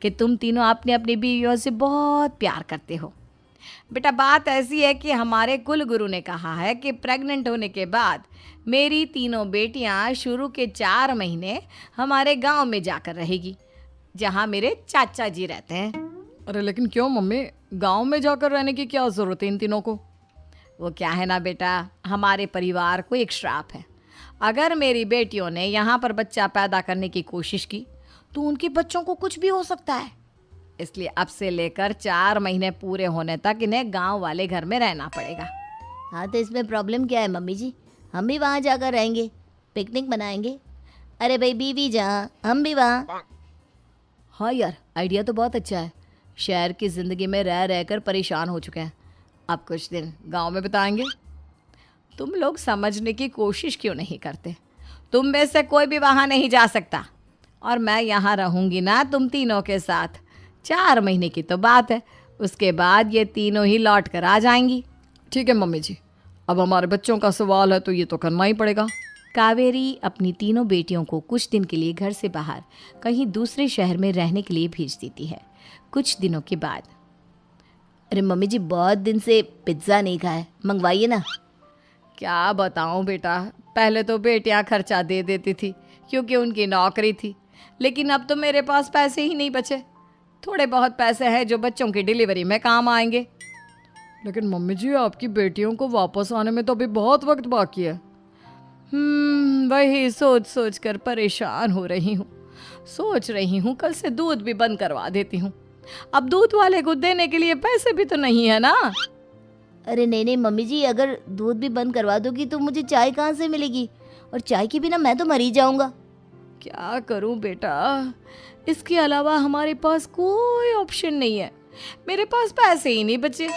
कि तुम तीनों अपनी अपनी बीवियों से बहुत प्यार करते हो। बेटा बात ऐसी है कि हमारे कुल गुरु ने कहा है कि प्रेग्नेंट होने के बाद मेरी तीनों बेटियां शुरू के 4 महीने हमारे गांव में जाकर रहेगी, जहां मेरे चाचा जी रहते हैं। अरे लेकिन क्यों मम्मी, गांव में जाकर रहने की क्या ज़रूरत है इन तीनों को? वो क्या है ना बेटा, हमारे परिवार को एक श्राप है। अगर मेरी बेटियों ने यहाँ पर बच्चा पैदा करने की कोशिश की तो उनके बच्चों को कुछ भी हो सकता है। इसलिए अब से लेकर 4 महीने पूरे होने तक इन्हें गांव वाले घर में रहना पड़ेगा। हाँ तो इसमें प्रॉब्लम क्या है मम्मी जी, हम भी वहाँ जाकर रहेंगे, पिकनिक मनाएंगे। अरे भाई बीवी जहाँ हम भी वहाँ। हाँ यार, आइडिया तो बहुत अच्छा है। शहर की ज़िंदगी में रह रहकर परेशान हो चुके हैं, अब कुछ दिन गांव में बिताएंगे। तुम लोग समझने की कोशिश क्यों नहीं करते? तुम में से कोई भी वहाँ नहीं जा सकता और मैं यहाँ रहूँगी ना तुम तीनों के साथ। 4 महीने की तो बात है, उसके बाद ये तीनों ही लौट कर आ जाएंगी। ठीक है मम्मी जी, अब हमारे बच्चों का सवाल है तो ये तो करना ही पड़ेगा। कावेरी अपनी तीनों बेटियों को कुछ दिन के लिए घर से बाहर कहीं दूसरे शहर में रहने के लिए भेज देती है। कुछ दिनों के बाद, अरे मम्मी जी बहुत दिन से पिज्ज़ा नहीं खाया, मंगवाइए ना। क्या बताऊं बेटा, पहले तो बेटियां खर्चा दे देती थी क्योंकि उनकी नौकरी थी, लेकिन अब तो मेरे पास पैसे ही नहीं बचे। थोड़े बहुत पैसे हैं जो बच्चों की डिलीवरी में काम आएंगे। लेकिन मम्मी जी, आपकी बेटियों को वापस आने में तो अभी बहुत वक्त बाकी है। वही सोच सोच कर परेशान हो रही हूँ। सोच रही हूँ कल से दूध भी बंद करवा देती हूँ। अब दूध वाले को देने के लिए पैसे भी तो नहीं है ना। अरे नहीं नहीं मम्मी जी, अगर दूध भी बंद करवा दोगी तो मुझे चाय कहाँ से मिलेगी, और चाय के बिना मैं तो मर ही जाऊंगा। क्या करूं बेटा, इसके अलावा हमारे पास कोई ऑप्शन नहीं है। मेरे पास पैसे ही नहीं बचे।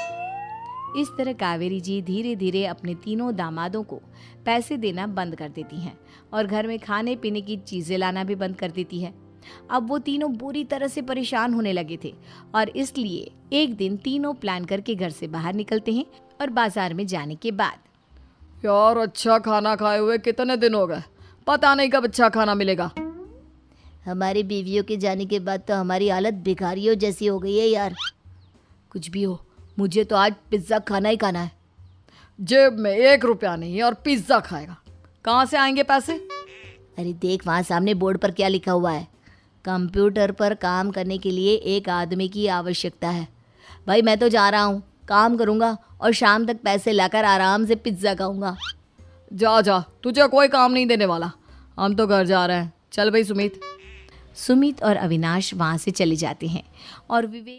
इस तरह कावेरी जी धीरे धीरे अपने तीनों दामादों को पैसे देना बंद कर देती हैं और घर में खाने पीने की चीज़ें लाना भी बंद कर देती है। अब वो तीनों बुरी तरह से परेशान होने लगे थे और इसलिए एक दिन तीनों प्लान करके घर से बाहर निकलते हैं और बाजार में जाने के बाद, यार अच्छा खाना खाए हुए कितने दिन हो गए, पता नहीं कब अच्छा खाना मिलेगा। हमारी बीवियों के जाने के बाद तो हमारी हालत भिखारियों जैसी हो गई है यार। कुछ भी हो, मुझे तो आज पिज्ज़ा खाना ही खाना है। जेब में 1 रुपया नहीं है और पिज्ज़ा खाएगा, कहाँ से आएंगे पैसे? अरे देख वहाँ सामने बोर्ड पर क्या लिखा हुआ है, कंप्यूटर पर काम करने के लिए एक आदमी की आवश्यकता है। भाई मैं तो जा रहा हूँ, काम करूँगा और शाम तक पैसे लाकर आराम से पिज्ज़ा खाऊंगा। जा जा, तुझे कोई काम नहीं देने वाला, हम तो घर जा रहे हैं। चल भाई सुमित। सुमित और अविनाश वहाँ से चले जाते हैं और विवेक